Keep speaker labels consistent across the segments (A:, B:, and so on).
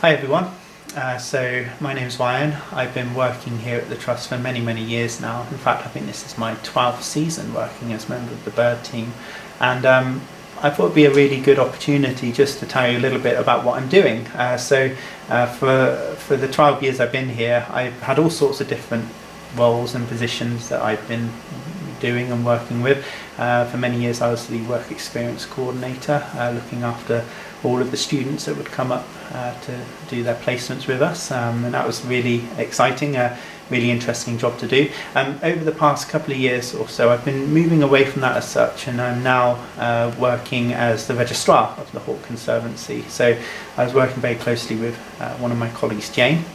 A: Hi everyone, so my name's Ryan. I've been working here at the Trust for many years now. In fact, I think this is my 12th season working as a member of the bird team, and I thought it'd be a really good opportunity just to tell you a little bit about what I'm doing. For the 12 years I've been here, I've had all sorts of different roles and positions that I've been doing and working with. For many years I was the work experience coordinator, looking after all of the students that would come up to do their placements with us, and that was really exciting, a really interesting job to do. Over the past couple of years or so I've been moving away from that as such, and I'm now working as the registrar of the Hawk Conservancy. So I was working very closely with one of my colleagues, Jane.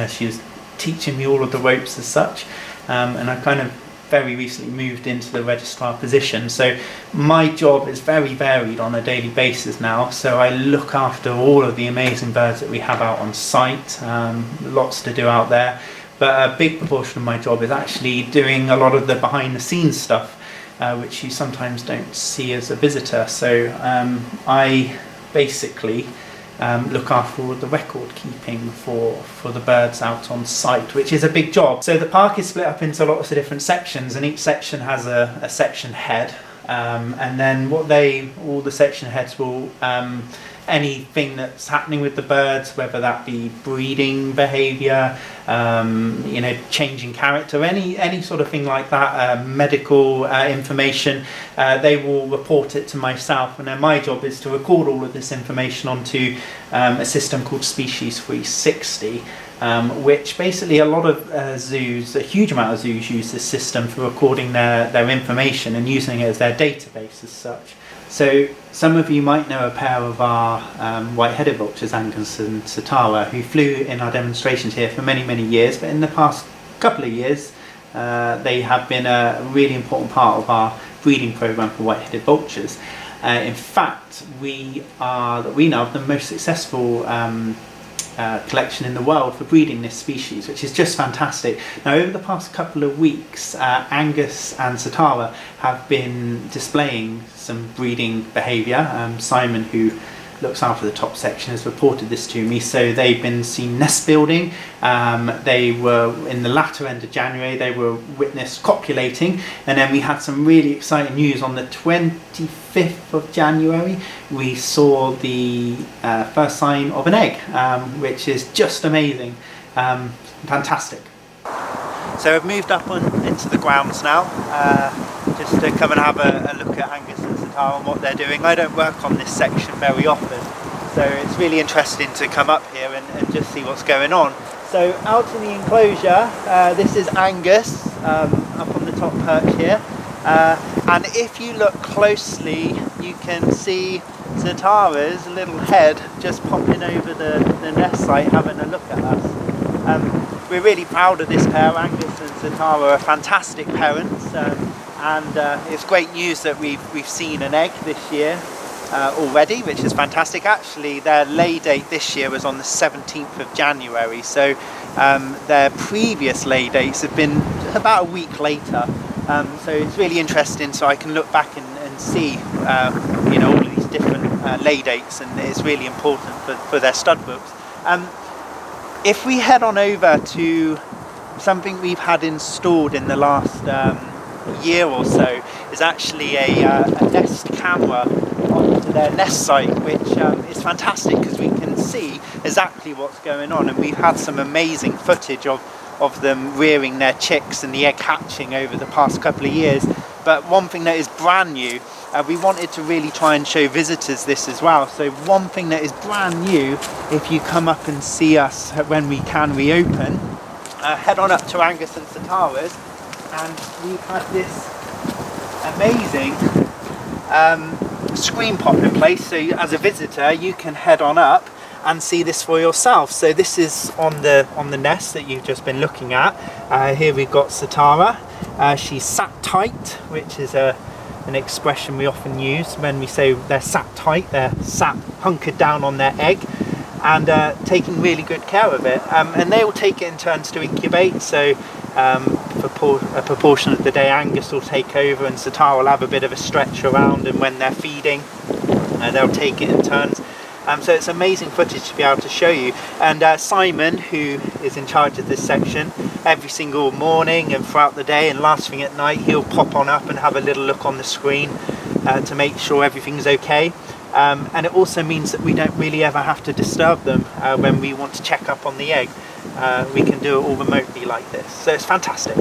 A: She was teaching me all of the ropes as such, and I kind of very recently moved into the registrar position, so my job is very varied on a daily basis now. So I look after all of the amazing birds that we have out on site, lots to do out there, but a big proportion of my job is actually doing a lot of the behind the scenes stuff, which you sometimes don't see as a visitor. So I basically look after all of the record keeping for the birds out on site, which is a big job. So the park is split up into lots of different sections, and each section has a section head, and then all the section heads will anything that's happening with the birds, whether that be breeding behaviour, changing character, any sort of thing like that, medical information, they will report it to myself, and then my job is to record all of this information onto a system called Species 360, which basically a lot of zoos, a huge amount of zoos, use this system for recording their information and using it as their database as such. So some of you might know a pair of our white-headed vultures, Angus and Satara, who flew in our demonstrations here for many years, but in the past couple of years they have been a really important part of our breeding program for white-headed vultures. In fact, we are, that we know of, the most successful collection in the world for breeding this species, which is just fantastic. Now, over the past couple of weeks, Angus and Satara have been displaying some breeding behaviour. Simon, who looks after the top section, has reported this to me. So they've been seen nest building. They were in the latter end of January, they were witnessed copulating, and then we had some really exciting news on the 25th of January. We saw the first sign of an egg, which is just amazing, fantastic. So I've moved up into the grounds now, just to come and have a look at Angus and Satara and what they're doing. I don't work on this section very often, so it's really interesting to come up here and just see what's going on. So out in the enclosure, this is Angus, up on the top perch here, and if you look closely you can see Satara's little head just popping over the nest site, having a look at us. We're really proud of this pair. Angus and Satara are fantastic parents, and it's great news that we've seen an egg this year already, which is fantastic. Actually, their lay date this year was on the 17th of January, so their previous lay dates have been about a week later. So it's really interesting, so I can look back and see all of these different lay dates, and it's really important for their stud books. If we head on over to something we've had installed in the last year or so, is actually a nest camera onto their nest site, which is fantastic because we can see exactly what's going on, and we've had some amazing footage of them rearing their chicks and the egg hatching over the past couple of years. But one thing that is brand new, we wanted to really try and show visitors this as well. So one thing that is brand new, if you come up and see us when we can reopen, head on up to Angus and Satara's, and we've had this amazing screen pop in place, so as a visitor you can head on up and see this for yourself. So this is on the nest that you've just been looking at. Here we've got Satara. She's sat tight, which is an expression we often use when we say they're sat tight. They're sat hunkered down on their egg and taking really good care of it. And they will take it in turns to incubate. So for a proportion of the day, Angus will take over and Satara will have a bit of a stretch around, and when they're feeding, they'll take it in turns. So it's amazing footage to be able to show you. And Simon, who is in charge of this section, every single morning and throughout the day and last thing at night, he'll pop on up and have a little look on the screen to make sure everything's okay. And it also means that we don't really ever have to disturb them when we want to check up on the egg. We can do it all remotely like this, so it's fantastic.